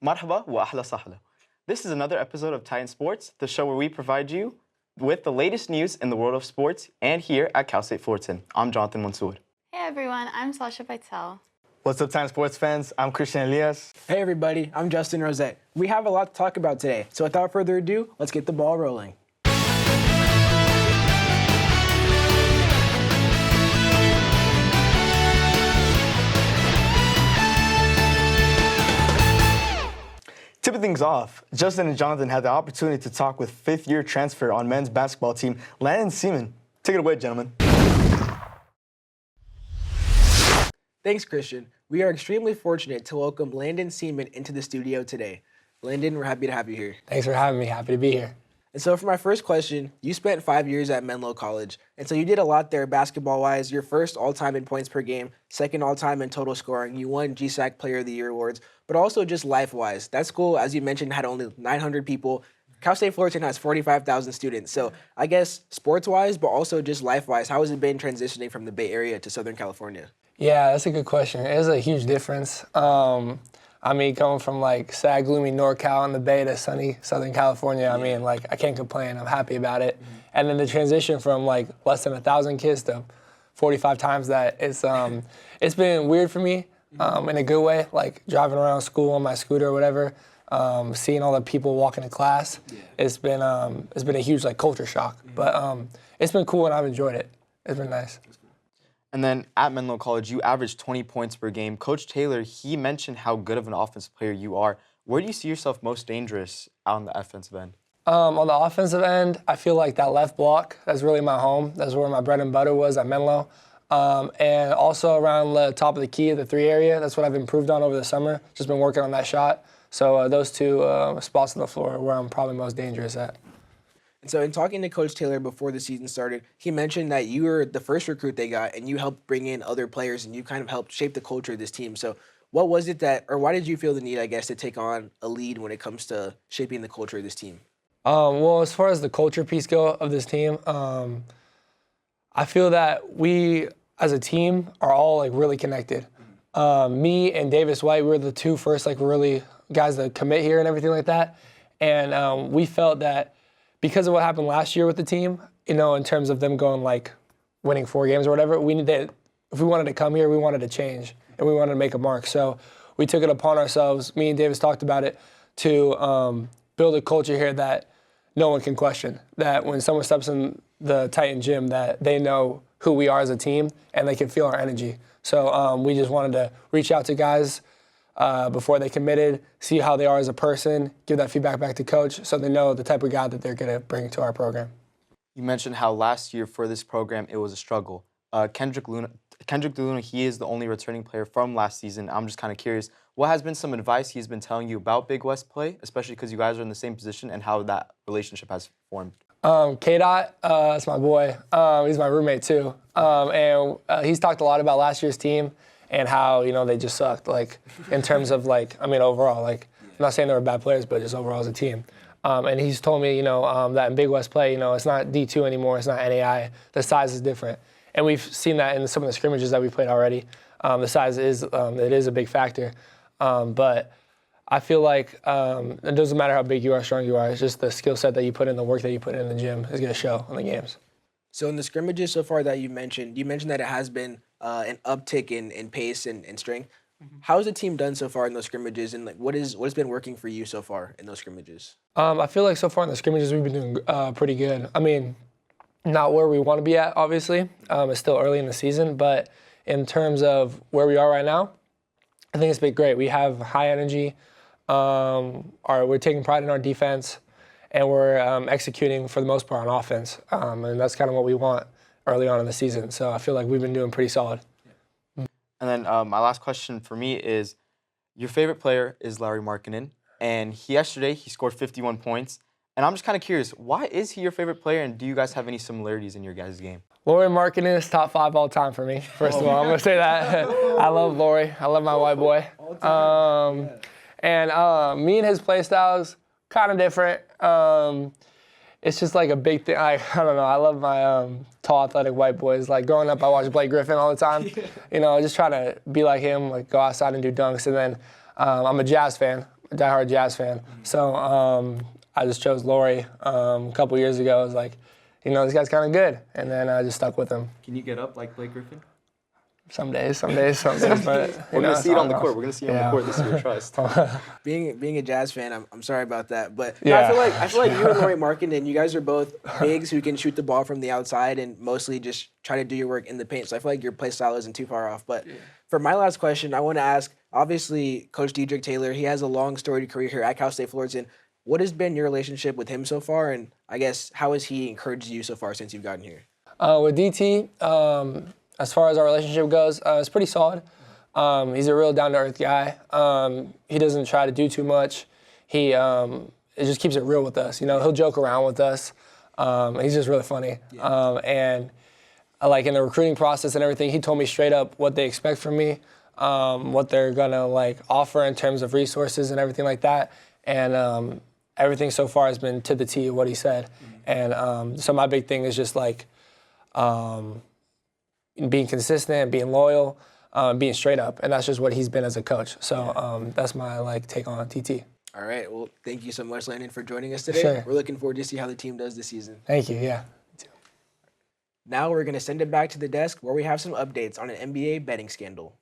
Marhaba wa ahla sahla. This is another episode of Titan Sports, the show where we provide you with the latest news in the world of sports and here at Cal State Fullerton. I'm Jonathan Mansour. Hey everyone, I'm Sasha Pytell. What's up, Titan Sports fans? I'm Christian Elias. Hey everybody, I'm Justin Rosette. We have a lot to talk about today, so without further ado, let's get the ball rolling. Tipping things off, Justin and Jonathan had the opportunity to talk with fifth-year transfer on men's basketball team, Landon Seaman. Take it away, gentlemen. Thanks, Christian. We are extremely fortunate to welcome Landon Seaman into the studio today. Landon, we're happy to have you here. Thanks for having me. Happy to be here. And so for my first question, you spent 5 years at Menlo College, and so you did a lot there basketball-wise. You're first all-time in points per game, second all-time in total scoring. You won GSAC Player of the Year awards, but also just life-wise. That school, as you mentioned, had only 900 people. Cal State Fullerton has 45,000 students. So I guess sports-wise, but also just life-wise, how has it been transitioning from the Bay Area to Southern California? Yeah, that's a good question. It is a huge difference. I mean, coming from like sad, gloomy NorCal in the Bay to sunny Southern California, I mean, like, I can't complain. I'm happy about it. And then the transition from like less than 1,000 kids to 45 times that, it's been weird for me in a good way, like driving around school on my scooter or whatever, seeing all the people walking to class. It's been a huge like culture shock, but it's been cool and I've enjoyed it. It's been nice. And then at Menlo College, you averaged 20 points per game. Coach Taylor, he mentioned how good of an offensive player you are. Where do you see yourself most dangerous out on the offensive end? On the offensive end, I feel like that left block, that's really my home. That's where my bread and butter was at Menlo. And also around the top of the key, the three area, that's what I've improved on over the summer. Just been working on that shot. So those two spots on the floor are where I'm probably most dangerous at. And so in talking to Coach Taylor before the season started, he mentioned that you were the first recruit they got and you helped bring in other players and you kind of helped shape the culture of this team. So what was it that, or why did you feel the need, I guess, to take on a lead when it comes to shaping the culture of this team? Well, as far as the culture piece go of this team, I feel that we as a team are all like really connected. Me and Davis White, we were the two first like really guys that commit here and everything like that. And we felt that because of what happened last year with the team, you know, in terms of them going like winning 4 games or whatever, we needed, if we wanted to come here, we wanted to change and we wanted to make a mark. So we took it upon ourselves, me and Davis talked about it, to build a culture here that no one can question. That when someone steps in the Titan gym, that they know who we are as a team and they can feel our energy. So we just wanted to reach out to guys before they committed, see how they are as a person, give that feedback back to coach so they know the type of guy that they're going to bring to our program. You mentioned how last year for this program, it was a struggle. Kendrick Luna, he is the only returning player from last season. I'm just kind of curious, what has been some advice he's been telling you about Big West play, especially because you guys are in the same position, and how that relationship has formed? K-Dot, that's my boy. He's my roommate too. And he's talked a lot about last year's team and how, you know, they just sucked, like, in terms of, like, I mean, overall, like, I'm not saying they were bad players, but just overall as a team. And he's told me, you know, that in Big West play, you know, it's not D2 anymore, it's not NAI, the size is different. And we've seen that in some of the scrimmages that we played already. The size is, it is a big factor. But I feel like it doesn't matter how big you are, strong you are, it's just the skill set that you put in, the work that you put in the gym is going to show in the games. So in the scrimmages so far that you mentioned that it has been an uptick in pace and strength. How has the team done so far in those scrimmages, and like what has been working for you so far in those scrimmages? I feel like so far in the scrimmages we've been doing pretty good. I mean, not where we want to be at, obviously. It's still early in the season, but in terms of where we are right now, I think it's been great. We have high energy. We're taking pride in our defense, and we're executing for the most part on offense. And that's kind of what we want early on in the season. So I feel like we've been doing pretty solid. And then my last question for me is, your favorite player is Larry Markkinen, and yesterday he scored 51 points. And I'm just kind of curious, why is he your favorite player, and do you guys have any similarities in your guys' game? Laurie Markkinen is top 5 all time for me, first of all. I'm going to say that. I love Laurie. I love my white boy. And me and his play styles, kind of different. It's just like a big thing. I don't know. I love my tall, athletic white boys. Like growing up, I watched Blake Griffin all the time. You know, just trying to be like him, like go outside and do dunks. And then I'm a Jazz fan. diehard Jazz fan. So I just chose Laurie a couple years ago. I was like, this guy's kind of good. And then I just stuck with him. Can you get up like Blake Griffin? Some days, but We're gonna see it on the court. We're gonna see it on the court this year. Trust. Being a Jazz fan, I'm sorry about that, but Yeah. no, I feel like you and Laurie Markkinen, you guys are both bigs who can shoot the ball from the outside and mostly just try to do your work in the paint. So I feel like your play style isn't too far off. But for my last question, I want to ask. Obviously, Coach Diedrich Taylor, he has a long storied career here at Cal State Fullerton. What has been your relationship with him so far, and I guess how has he encouraged you so far since you've gotten here? With DT, as far as our relationship goes, it's pretty solid. He's a real down-to-earth guy. He doesn't try to do too much. It just keeps it real with us. He'll joke around with us. He's just really funny. And like in the recruiting process and everything, he told me straight up what they expect from me, what they're gonna like offer in terms of resources and everything like that. And everything so far has been to the T of what he said. And so my big thing is just like being consistent, being loyal, being straight up, and that's just what he's been as a coach. So that's my take on TT. All right. Well, thank you so much, Landon, for joining us today. Sure. We're looking forward to see how the team does this season. Thank you. Yeah. Now we're going to send it back to the desk where we have some updates on an NBA betting scandal.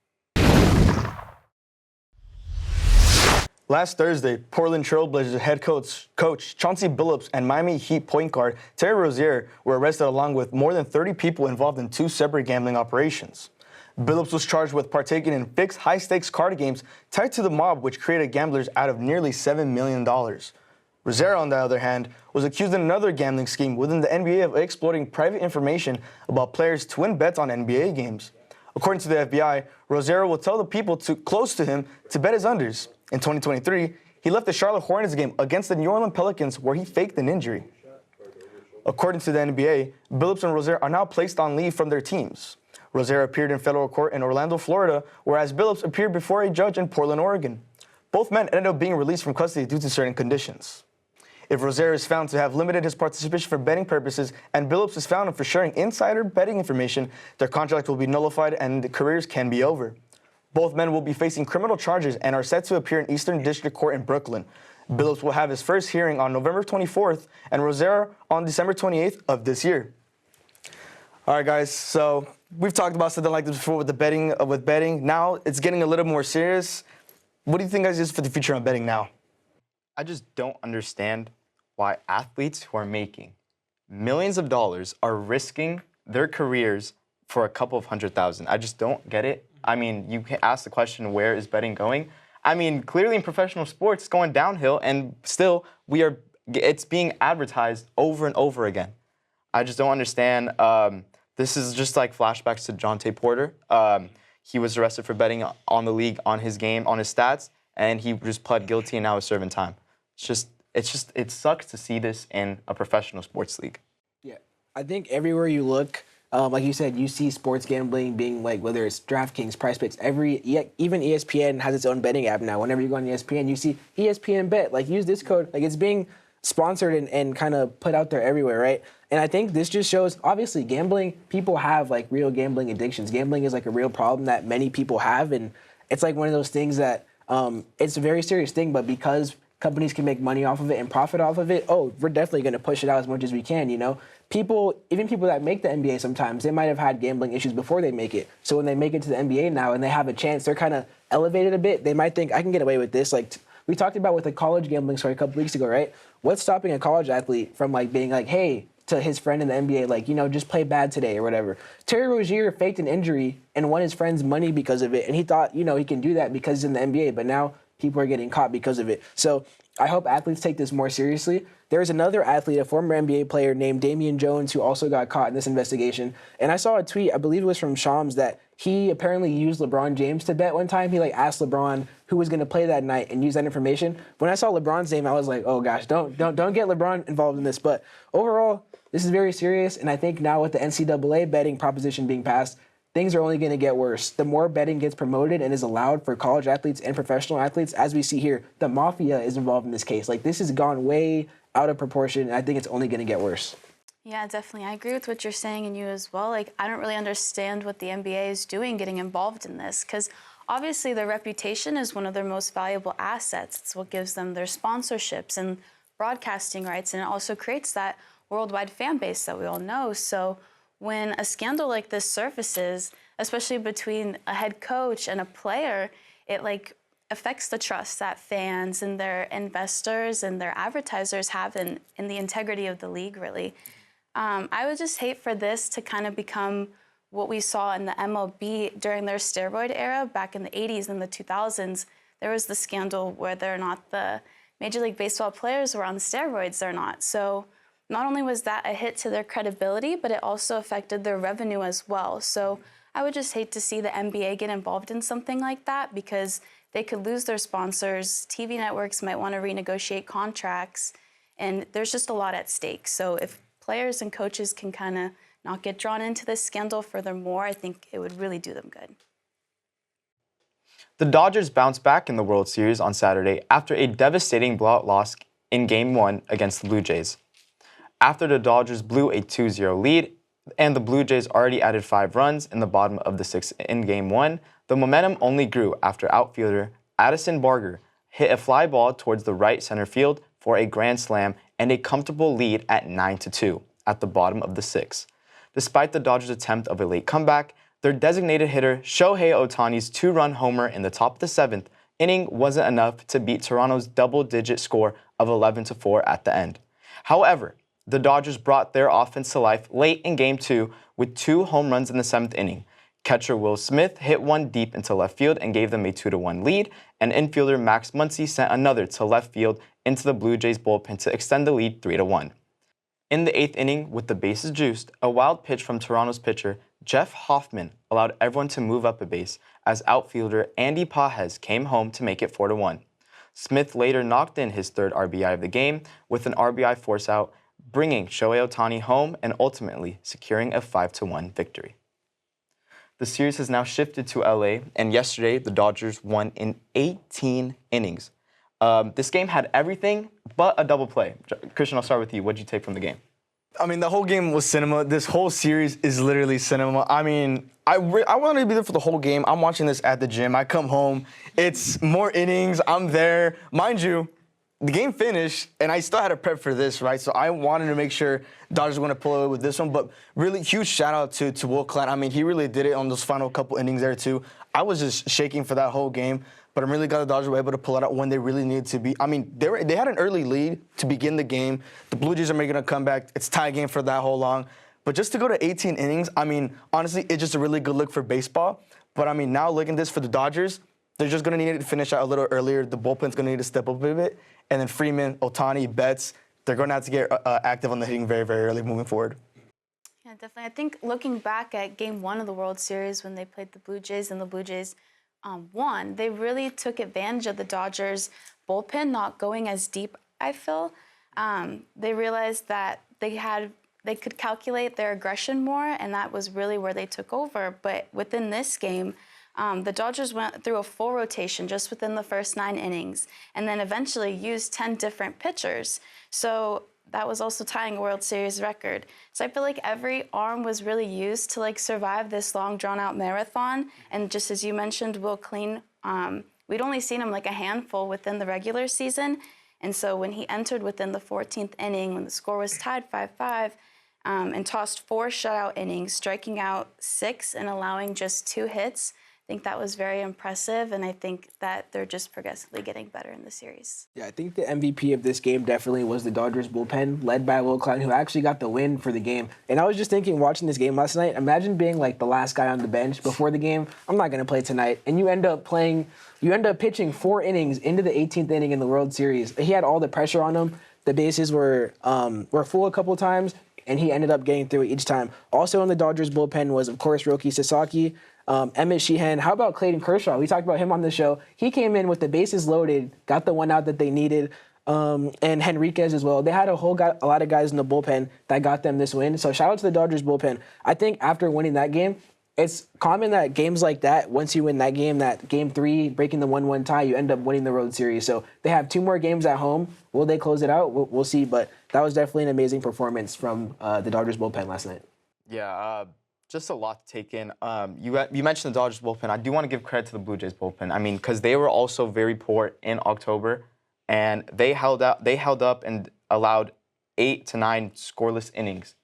Last Thursday, Portland Trailblazers head coach Chauncey Billups and Miami Heat point guard Terry Rozier were arrested along with more than 30 people involved in 2 separate gambling operations. Billups was charged with partaking in fixed high-stakes card games tied to the mob, which created gamblers out of nearly $7 million. Rozier, on the other hand, was accused in another gambling scheme within the NBA of exploiting private information about players to win bets on NBA games. According to the FBI, Rozier will tell the people close to him to bet his unders. In 2023, he left the Charlotte Hornets game against the New Orleans Pelicans where he faked an injury. According to the NBA, Billups and Rozier are now placed on leave from their teams. Rozier appeared in federal court in Orlando, Florida, whereas Billups appeared before a judge in Portland, Oregon. Both men ended up being released from custody due to certain conditions. If Rozier is found to have limited his participation for betting purposes and Billups is found for sharing insider betting information, their contract will be nullified and the careers can be over. Both men will be facing criminal charges and are set to appear in Eastern District Court in Brooklyn. Billups will have his first hearing on November 24th and Rozier on December 28th of this year. All right, guys, so we've talked about something like this before with betting. Now it's getting a little more serious. What do you think, guys, is for the future on betting now? I just don't understand why athletes who are making millions of dollars are risking their careers for a couple of $100,000. I just don't get it. I mean, you can ask the question, where is betting going? I mean, clearly in professional sports, it's going downhill, and still it's being advertised over and over again. I just don't understand. This is just like flashbacks to Jonte Porter. He was arrested for betting on the league, on his game, on his stats, and he just pled guilty and now is serving time. It sucks to see this in a professional sports league. Yeah, I think everywhere you look, like you said, you see sports gambling being like, whether it's DraftKings, PrizePicks, even ESPN has its own betting app now. Whenever you go on ESPN, you see ESPN Bet. Like, use this code. Like, it's being sponsored and kind of put out there everywhere, right? And I think this just shows, obviously, gambling, people have like real gambling addictions. Gambling is like a real problem that many people have, and it's like one of those things that it's a very serious thing, but because companies can make money off of it and profit off of it, we're definitely going to push it out as much as we can, Even people that make the NBA sometimes, they might have had gambling issues before they make it. So when they make it to the NBA now and they have a chance, they're kind of elevated a bit. They might think, I can get away with this. Like we talked about with the college gambling story a couple weeks ago, right? What's stopping a college athlete from like being like, hey, to his friend in the NBA, like, just play bad today or whatever. Terry Rozier faked an injury and won his friend's money because of it. And he thought, he can do that because he's in the NBA. But now people are getting caught because of it. So I hope athletes take this more seriously. There's another athlete, a former NBA player named Damian Jones, who also got caught in this investigation. And I saw a tweet, I believe it was from Shams, that he apparently used LeBron James to bet one time. He asked LeBron who was going to play that night and use that information. When I saw LeBron's name, I was like, oh gosh, don't get LeBron involved in this. But overall, this is very serious. And I think now with the NCAA betting proposition being passed, things are only going to get worse. The more betting gets promoted and is allowed for college athletes and professional athletes, as we see here, the mafia is involved in this case. Like, this has gone way out of proportion, and I think it's only going to get worse. Yeah, definitely. I agree with what you're saying, and you as well. Like, I don't really understand what the NBA is doing getting involved in this, because obviously their reputation is one of their most valuable assets. It's what gives them their sponsorships and broadcasting rights, and it also creates that worldwide fan base that we all know. So when a scandal like this surfaces, especially between a head coach and a player, it affects the trust that fans and their investors and their advertisers have in the integrity of the league, really. I would just hate for this to kind of become what we saw in the MLB during their steroid era back in the 80s and the 2000s. There was the scandal whether or not the Major League Baseball players were on steroids or not. So not only was that a hit to their credibility, but it also affected their revenue as well. So I would just hate to see the NBA get involved in something like that, because they could lose their sponsors. TV networks might want to renegotiate contracts, and there's just a lot at stake. So if players and coaches can kind of not get drawn into this scandal furthermore, I think it would really do them good. The Dodgers bounced back in the World Series on Saturday after a devastating blowout loss in Game 1 against the Blue Jays. After the Dodgers blew a 2-0 lead and the Blue Jays already added 5 runs in the bottom of the 6th in Game 1, the momentum only grew after outfielder Addison Barger hit a fly ball towards the right center field for a grand slam and a comfortable lead at 9-2 at the bottom of the 6th. Despite the Dodgers' attempt of a late comeback, their designated hitter Shohei Ohtani's 2-run homer in the top of the 7th inning wasn't enough to beat Toronto's double-digit score of 11-4 at the end. However, the Dodgers brought their offense to life late in Game 2 with 2 home runs in the 7th inning. Catcher Will Smith hit one deep into left field and gave them a 2-1 lead, and infielder Max Muncy sent another to left field into the Blue Jays bullpen to extend the lead 3-1. In the 8th inning, with the bases juiced, a wild pitch from Toronto's pitcher Jeff Hoffman allowed everyone to move up a base as outfielder Andy Pages came home to make it 4-1. Smith later knocked in his 3rd RBI of the game with an RBI force-out, bringing Shohei Ohtani home and ultimately securing a 5-1 victory. The series has now shifted to LA, and yesterday the Dodgers won in 18 innings. This game had everything but a double play. Christian, I'll start with you. What did you take from the game? I mean, the whole game was cinema. This whole series is literally cinema. I mean, I wanted to be there for the whole game. I'm watching this at the gym. I come home. It's more innings. I'm there. Mind you, the game finished, and I still had to prep for this, right? So I wanted to make sure Dodgers were going to pull away with this one. But really huge shout-out to Will Clant. I mean, he really did it on those final couple innings there, too. I was just shaking for that whole game. But I'm really glad the Dodgers were able to pull it out when they really needed to be. I mean, they had an early lead to begin the game. The Blue Jays are making a comeback. It's tie game for that whole long. But just to go to 18 innings, I mean, honestly, it's just a really good look for baseball. But, I mean, now looking at this for the Dodgers, they're just going to need to finish out a little earlier. The bullpen's going to need to step up a bit. And then Freeman, Ohtani, Betts, they're going to have to get active on the hitting very, very early moving forward. Yeah, definitely. I think looking back at Game 1 of the World Series when they played the Blue Jays and the Blue Jays won, they really took advantage of the Dodgers' bullpen not going as deep, I feel. They realized that they could calculate their aggression more, and that was really where they took over. But within this game, the Dodgers went through a full rotation just within the first 9 innings, and then eventually used 10 different pitchers. So that was also tying a World Series record. So I feel like every arm was really used to survive this long drawn-out marathon. And just as you mentioned, Will Clean, we'd only seen him a handful within the regular season. And so when he entered within the 14th inning, when the score was tied 5-5, and tossed 4 shutout innings, striking out 6 and allowing just 2 hits, I think that was very impressive, and I think that they're just progressively getting better in the series. Yeah, I think the MVP of this game definitely was the Dodgers bullpen, led by Will Cline, who actually got the win for the game. And I was just thinking, watching this game last night, imagine being the last guy on the bench before the game. I'm not going to play tonight, and you end up pitching 4 innings into the 18th inning in the World Series. He had all the pressure on him. The bases were full a couple times, and he ended up getting through it each time. Also in the Dodgers bullpen was, of course, Roki Sasaki, Emmett Sheehan. How about Clayton Kershaw? We talked about him on the show. He came in with the bases loaded, got the one out that they needed, and Henriquez as well. They had a lot of guys in the bullpen that got them this win. So shout out to the Dodgers bullpen. I think after winning that game, it's common that games like that, once you win that game 3, breaking the 1-1 tie, you end up winning the World Series. So they have 2 more games at home. Will they close it out? We'll see. But that was definitely an amazing performance from the Dodgers bullpen last night. Yeah, just a lot to take in. You mentioned the Dodgers bullpen. I do want to give credit to the Blue Jays bullpen. I mean, because they were also very poor in October, and they held up and allowed 8 to 9 scoreless innings,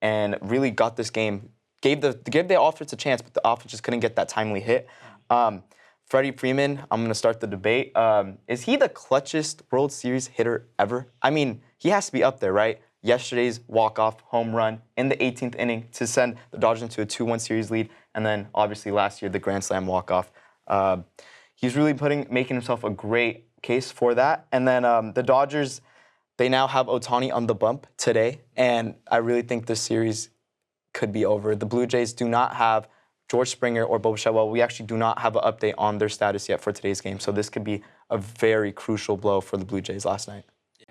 and really got this game. Gave the offense a chance, but the offense just couldn't get that timely hit. Freddie Freeman, I'm going to start the debate. Is he the clutchest World Series hitter ever? I mean, he has to be up there, right? Yesterday's walk-off home run in the 18th inning to send the Dodgers into a 2-1 series lead, and then obviously last year the Grand Slam walk-off. He's really making himself a great case for that. And then the Dodgers, they now have Ohtani on the bump today, and I really think this series could be over. The Blue Jays do not have George Springer or Bo Bichette. Well, we actually do not have an update on their status yet for today's game, so this could be a very crucial blow for the Blue Jays last night.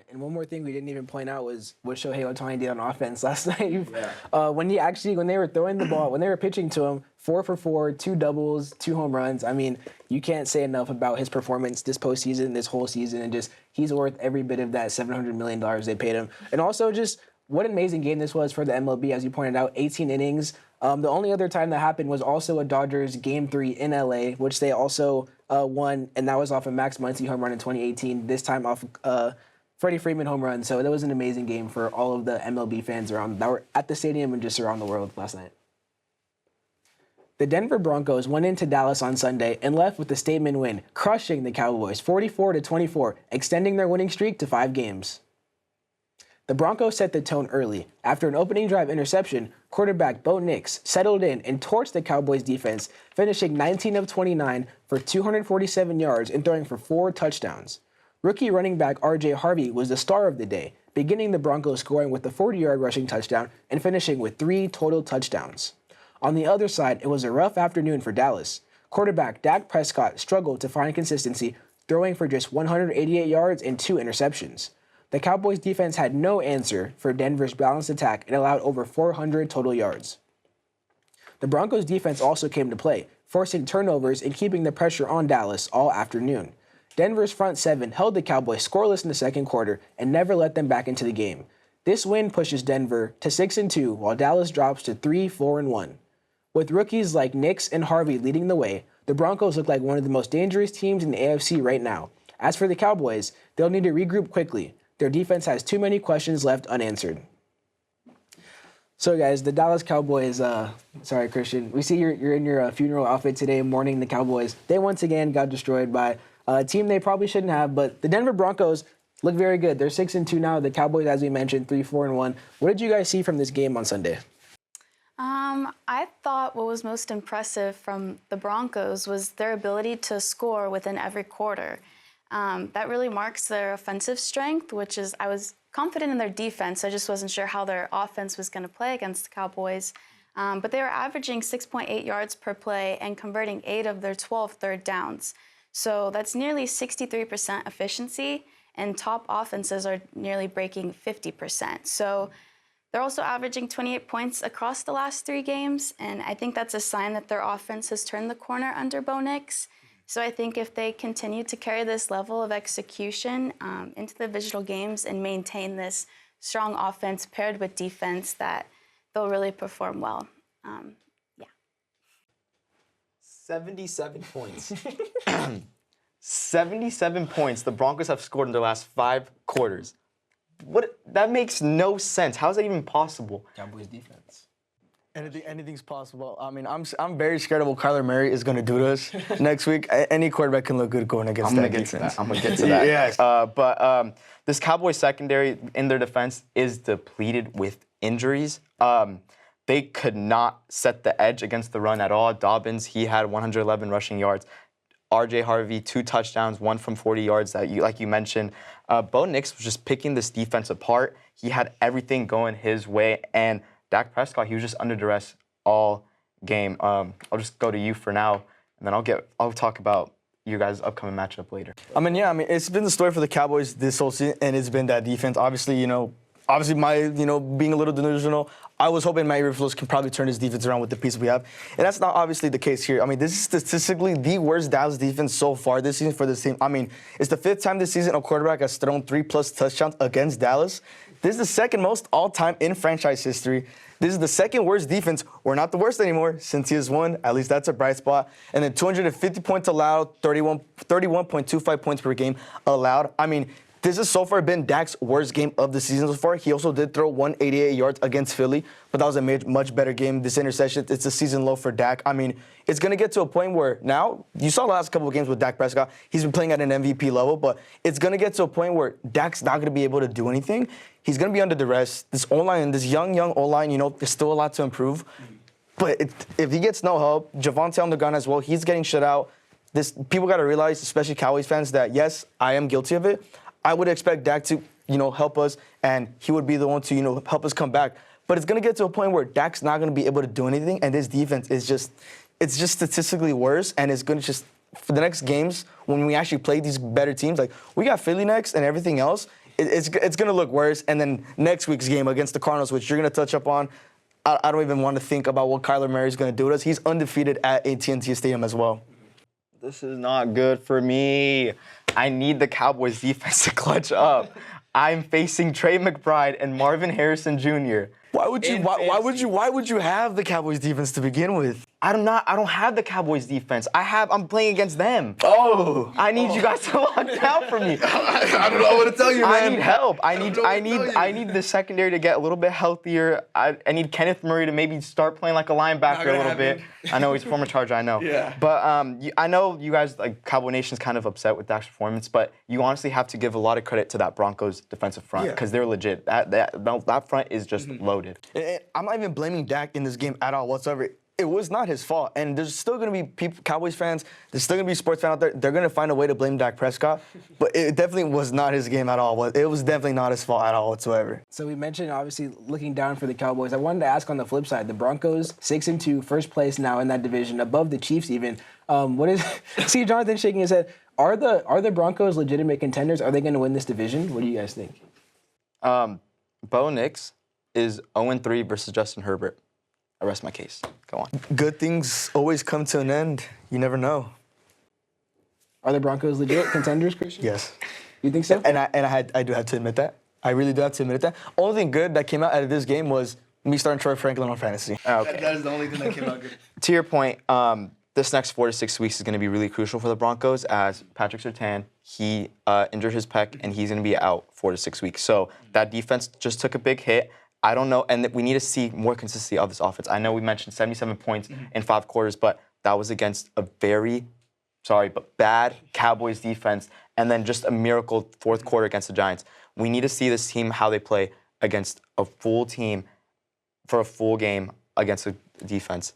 And one more thing we didn't even point out was what Shohei Ohtani did on offense last night. When they were throwing the ball, when they were pitching to him, 4 for 4, 2 doubles, 2 home runs. I mean, you can't say enough about his performance this postseason, this whole season, and just he's worth every bit of that $700 million they paid him. And also just what an amazing game this was for the MLB, as you pointed out, 18 innings. The only other time that happened was also a Dodgers Game 3 in LA, which they also won, and that was off a Max Muncy home run in 2018, this time off Freddie Freeman home run. So that was an amazing game for all of the MLB fans around that were at the stadium and just around the world last night. The Denver Broncos went into Dallas on Sunday and left with a statement win, crushing the Cowboys 44-24, extending their winning streak to 5 games. The Broncos set the tone early. After an opening drive interception, quarterback Bo Nix settled in and torched the Cowboys defense, finishing 19 of 29 for 247 yards and throwing for 4 touchdowns. Rookie running back R.J. Harvey was the star of the day, beginning the Broncos scoring with a 40-yard rushing touchdown and finishing with 3 total touchdowns. On the other side, it was a rough afternoon for Dallas. Quarterback Dak Prescott struggled to find consistency, throwing for just 188 yards and 2 interceptions. The Cowboys defense had no answer for Denver's balanced attack and allowed over 400 total yards. The Broncos defense also came to play, forcing turnovers and keeping the pressure on Dallas all afternoon. Denver's front 7 held the Cowboys scoreless in the second quarter and never let them back into the game. This win pushes Denver to 6-2, while Dallas drops to 3-4-1. With rookies like Nix and Harvey leading the way, the Broncos look like one of the most dangerous teams in the AFC right now. As for the Cowboys, they'll need to regroup quickly. Their defense has too many questions left unanswered. So, guys, the Dallas Cowboys, sorry, Christian, we see you're in your funeral outfit today, mourning the Cowboys. They once again got destroyed by a team they probably shouldn't have, but the Denver Broncos look very good. They're 6-2 now. The Cowboys, as we mentioned, 3-4-1. What did you guys see from this game on Sunday? I thought what was most impressive from the Broncos was their ability to score within every quarter. That really marks their offensive strength, which is, I was confident in their defense. I just wasn't sure how their offense was going to play against the Cowboys. But they were averaging 6.8 yards per play and converting 8 of their 12 third downs. So that's nearly 63% efficiency, and top offenses are nearly breaking 50%. So they're also averaging 28 points across the last 3 games, and I think that's a sign that their offense has turned the corner under Bo Nix. So I think if they continue to carry this level of execution into the divisional games and maintain this strong offense paired with defense, that they'll really perform well. 77 points. 77 points the Broncos have scored in their last 5 quarters. That makes no sense. How is that even possible? Cowboys defense. Anything's possible. I mean, I'm very scared of what Kyler Murray is going to do to us next week. Any quarterback can look good going against that defense. I'm going to get to that. Yes. But this Cowboys secondary in their defense is depleted with injuries. They could not set the edge against the run at all. Dobbins, he had 111 rushing yards. R.J. Harvey, 2 touchdowns, 1 from 40 yards, like you mentioned. Bo Nix was just picking this defense apart. He had everything going his way, and Dak Prescott, he was just under duress all game. I'll just go to you for now, and then I'll talk about you guys' upcoming matchup later. It's been the story for the Cowboys this whole season, and it's been that defense. Obviously, being a little delusional, I was hoping Matt Eberflus can probably turn his defense around with the pieces we have. And that's not obviously the case here. I mean, this is statistically the worst Dallas defense so far this season for this team. I mean, it's the 5th time this season a quarterback has thrown 3+ touchdowns against Dallas. This is the second most all-time in franchise history. This is the second worst defense. We're not the worst anymore since he has won. At least that's a bright spot. And then 250 points allowed, 31.25 points per game allowed. I mean, this has so far been Dak's worst game of the season so far. He also did throw 188 yards against Philly, but that was a much better game. This interception, it's a season low for Dak. I mean, it's going to get to a point where now, you saw the last couple of games with Dak Prescott. He's been playing at an MVP level, but it's going to get to a point where Dak's not going to be able to do anything. He's going to be under duress. This O-line, this young O-line, there's still a lot to improve. But if he gets no help, Javonte on the ground as well, he's getting shut out. People got to realize, especially Cowboys fans, that yes, I am guilty of it. I would expect Dak to, help us, and he would be the one to, help us come back. But it's going to get to a point where Dak's not going to be able to do anything, and this defense is just statistically worse, and it's going to just, for the next games, when we actually play these better teams, like we got Philly next and everything else, it's going to look worse. And then next week's game against the Cardinals, which you're going to touch up on, I don't even want to think about what Kyler Murray's going to do to us. He's undefeated at AT&T Stadium as well. This is not good for me. I need the Cowboys defense to clutch up. I'm facing Trey McBride and Marvin Harrison Jr. Why would you have the Cowboys defense to begin with? I don't have the Cowboys defense. I'm playing against them. Oh. I need you guys to lock down for me. I don't know what to tell you, man. I need help. I need the secondary to get a little bit healthier. I need Kenneth Murray to maybe start playing like a linebacker a little bit. I know he's a former Charger, I know. Yeah. But I know you guys, like Cowboy Nation's kind of upset with Dak's performance, but you honestly have to give a lot of credit to that Broncos defensive front because they're legit. That front is just loaded. I'm not even blaming Dak in this game at all whatsoever. It was not his fault. And there's still going to be Cowboys fans, there's still going to be sports fans out there, they're going to find a way to blame Dak Prescott. But it definitely was not his game at all. It was definitely not his fault at all whatsoever. So we mentioned, obviously, looking down for the Cowboys. I wanted to ask on the flip side, the Broncos, 6-2, first place now in that division, above the Chiefs even. See Jonathan shaking his head. Are the Broncos legitimate contenders? Are they going to win this division? What do you guys think? Bo Nix is 0-3 versus Justin Herbert. I rest my case. Go on. Good things always come to an end. You never know. Are the Broncos legit contenders, Christian? Yes. You think so? And I do have to admit that. I really do have to admit that. Only thing good that came out of this game was me starting Troy Franklin on fantasy. Okay. That is the only thing that came out good. To your point, this next 4 to 6 weeks is going to be really crucial for the Broncos as Patrick Surtain, he injured his pec and he's going to be out 4 to 6 weeks. So that defense just took a big hit. I don't know, and we need to see more consistency of this offense. I know we mentioned 77 points in 5 quarters, but that was against a bad Cowboys defense, and then just a miracle 4th quarter against the Giants. We need to see this team, how they play against a full team for a full game against a defense.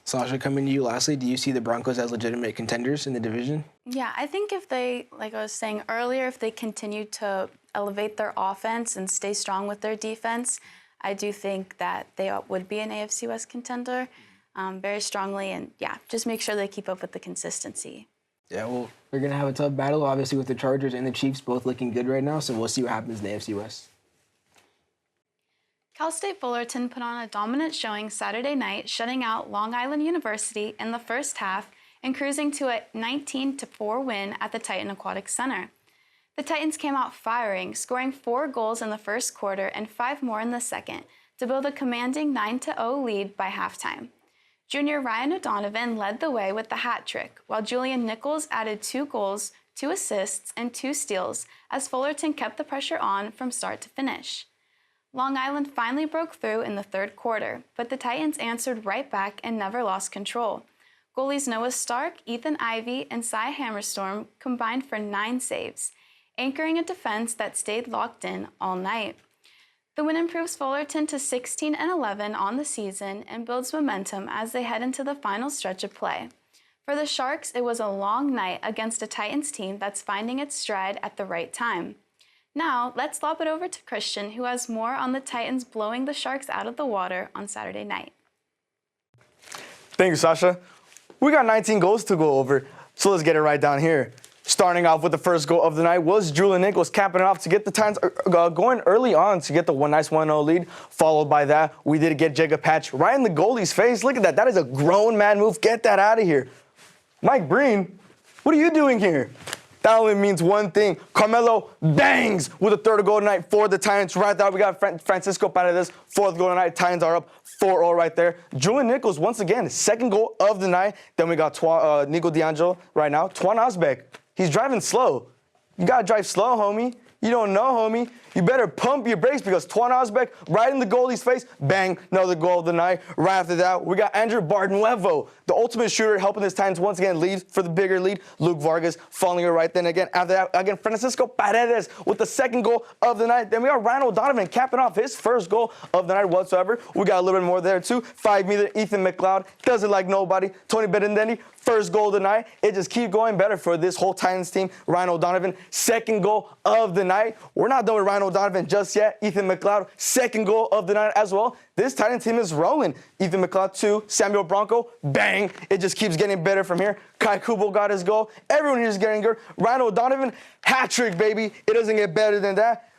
Sasha, coming to you lastly, do you see the Broncos as legitimate contenders in the division? Yeah, I think if they, like I was saying earlier, if they continue to elevate their offense and stay strong with their defense, I do think that they would be an AFC West contender very strongly. And yeah, just make sure they keep up with the consistency. Yeah, well, we're going to have a tough battle, obviously, with the Chargers and the Chiefs both looking good right now. So we'll see what happens in the AFC West. Cal State Fullerton put on a dominant showing Saturday night, shutting out Long Island University in the first half and cruising to a 19-4 win at the Titan Aquatic Center. The Titans came out firing, scoring 4 goals in the first quarter and 5 more in the second to build a commanding 9-0 lead by halftime. Junior Ryan O'Donovan led the way with the hat trick, while Julian Nichols added 2 goals, 2 assists, and 2 steals as Fullerton kept the pressure on from start to finish. Long Island finally broke through in the third quarter, but the Titans answered right back and never lost control. Goalies Noah Stark, Ethan Ivey, and Cy Hammerstorm combined for 9 saves, anchoring a defense that stayed locked in all night. The win improves Fullerton to 16-11 on the season and builds momentum as they head into the final stretch of play. For the Sharks, it was a long night against a Titans team that's finding its stride at the right time. Now, let's lob it over to Christian, who has more on the Titans blowing the Sharks out of the water on Saturday night. Thank you, Sasha. We got 19 goals to go over, so let's get it right down here. Starting off with the first goal of the night was Julian Nichols capping it off to get the Titans going early on to get the nice 1-0 lead. Followed by that, we did get Jacob Patch right in the goalie's face. Look at that. That is a grown man move. Get that out of here. Mike Breen, what are you doing here? That only means one thing. Carmelo bangs with a third goal tonight for the Titans. Right there, we got Francisco Paredes, fourth goal tonight. Titans are up 4-0 right there. Julian Nichols, once again, second goal of the night. Then we got Nico D'Angelo right now. Twan Osbeck, he's driving slow. You got to drive slow, homie. You don't know, homie. You better pump your brakes because Twan Osbeck, right in the goalie's face, bang, another goal of the night. Right after that, we got Andrew Barnuevo, the ultimate shooter, helping his Titans once again lead for the bigger lead. Luke Vargas following it right then again. After that, again, Francisco Paredes with the second goal of the night. Then we got Ryan O'Donovan capping off his first goal of the night whatsoever. We got a little bit more there too. 5-meter Ethan McLeod, doesn't like nobody. Tony Benintendi, first goal of the night. It just keeps going better for this whole Titans team. Ryan O'Donovan, second goal of the night. We're not done with Ryan O'Donovan just yet. Ethan McLeod, second goal of the night as well. This Titans team is rolling. Ethan McLeod, 2. Samuel Bronco, bang. It just keeps getting better from here. Kai Kubo got his goal. Everyone here is getting good. Ryan O'Donovan, hat trick, baby. It doesn't get better than that.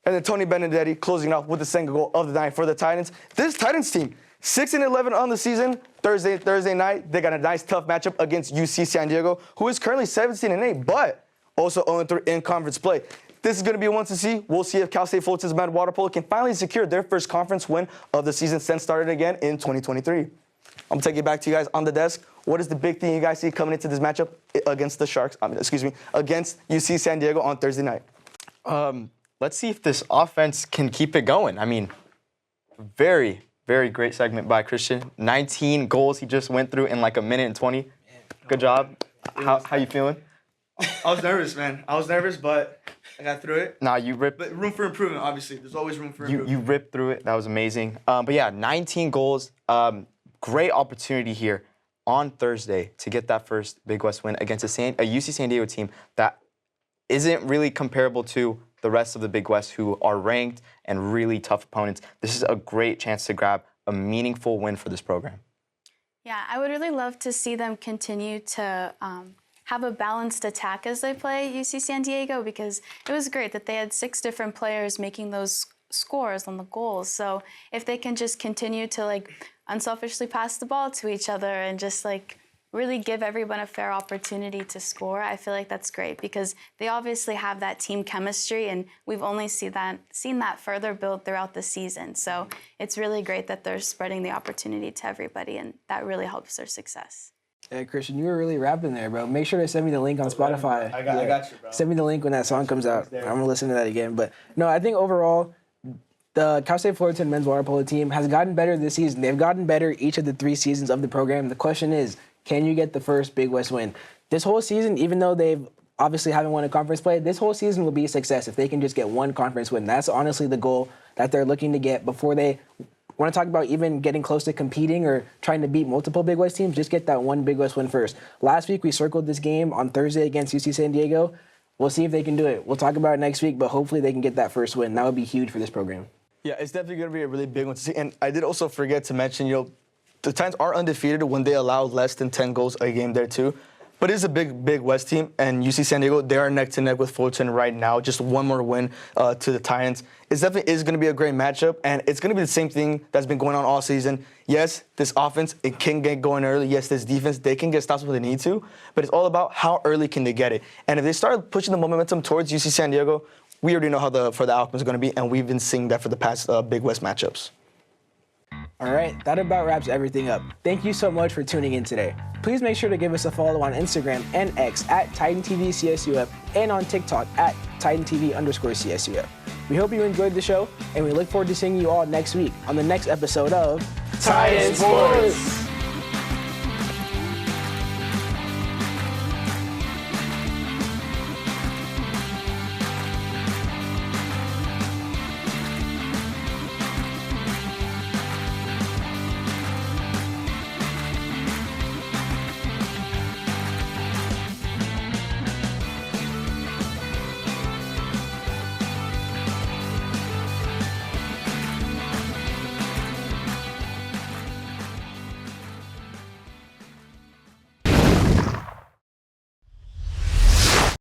And then Tony Benintendi closing off with the second goal of the night for the Titans. This Titans team, 6-11 on the season. Thursday night, they got a nice tough matchup against UC San Diego, who is currently 17-8, but also 0-3 in conference play. This is going to be one to see. We'll see if Cal State Fullerton's men's water polo can finally secure their first conference win of the season since started again in 2023. I'm going to take it back to you guys on the desk. What is the big thing you guys see coming into this matchup against the Sharks, against UC San Diego on Thursday night? Let's see if this offense can keep it going. I mean, very, very great segment by Christian. 19 goals he just went through in like a minute and 20. Good job. How you feeling? I was nervous, man. I was nervous, but I got through it. Nah, you ripped. But room for improvement, obviously. There's always room for improvement. You ripped through it. That was amazing. But yeah, 19 goals. Great opportunity here on Thursday to get that first Big West win against a UC San Diego team that isn't really comparable to the rest of the Big West, who are ranked and really tough opponents. This is a great chance to grab a meaningful win for this program. Yeah, I would really love to see them continue to have a balanced attack as they play UC San Diego, because it was great that they had 6 different players making those scores on the goals. So if they can just continue to unselfishly pass the ball to each other and just really give everyone a fair opportunity to score, I feel like that's great, because they obviously have that team chemistry, and we've only seen that further build throughout the season. So it's really great that they're spreading the opportunity to everybody, and that really helps their success. Hey, Christian, you were really rapping there, bro. Make sure to send me the link on Spotify. I got you, bro. Send me the link when that song comes out. I'm going to listen to that again. But, no, I think overall, the Cal State Fullerton men's water polo team has gotten better this season. They've gotten better each of the 3 seasons of the program. The question is, can you get the first Big West win? This whole season, even though they've obviously haven't won a conference play, this whole season will be a success if they can just get one conference win. That's honestly the goal that they're looking to get before they want to talk about even getting close to competing or trying to beat multiple Big West teams. Just get that one Big West win first. Last week, we circled this game on Thursday against UC San Diego. We'll see if they can do it. We'll talk about it next week, but hopefully they can get that first win. That would be huge for this program. Yeah, it's definitely going to be a really big one to see. And I did also forget to mention, the Titans are undefeated when they allow less than 10 goals a game there too. But it's a big West team, and UC San Diego, they are neck to neck with Fullerton right now. Just one more win to the Titans. It definitely is going to be a great matchup, and it's going to be the same thing that's been going on all season. Yes, this offense, it can get going early. Yes, this defense, they can get stops when they need to, but it's all about how early can they get it. And if they start pushing the momentum towards UC San Diego, we already know how the outcome is going to be, and we've been seeing that for the past Big West matchups. All right, that about wraps everything up. Thank you so much for tuning in today. Please make sure to give us a follow on Instagram and X at TitanTVCSUF and on TikTok at TitanTV_CSUF. We hope you enjoyed the show, and we look forward to seeing you all next week on the next episode of Titan Sports.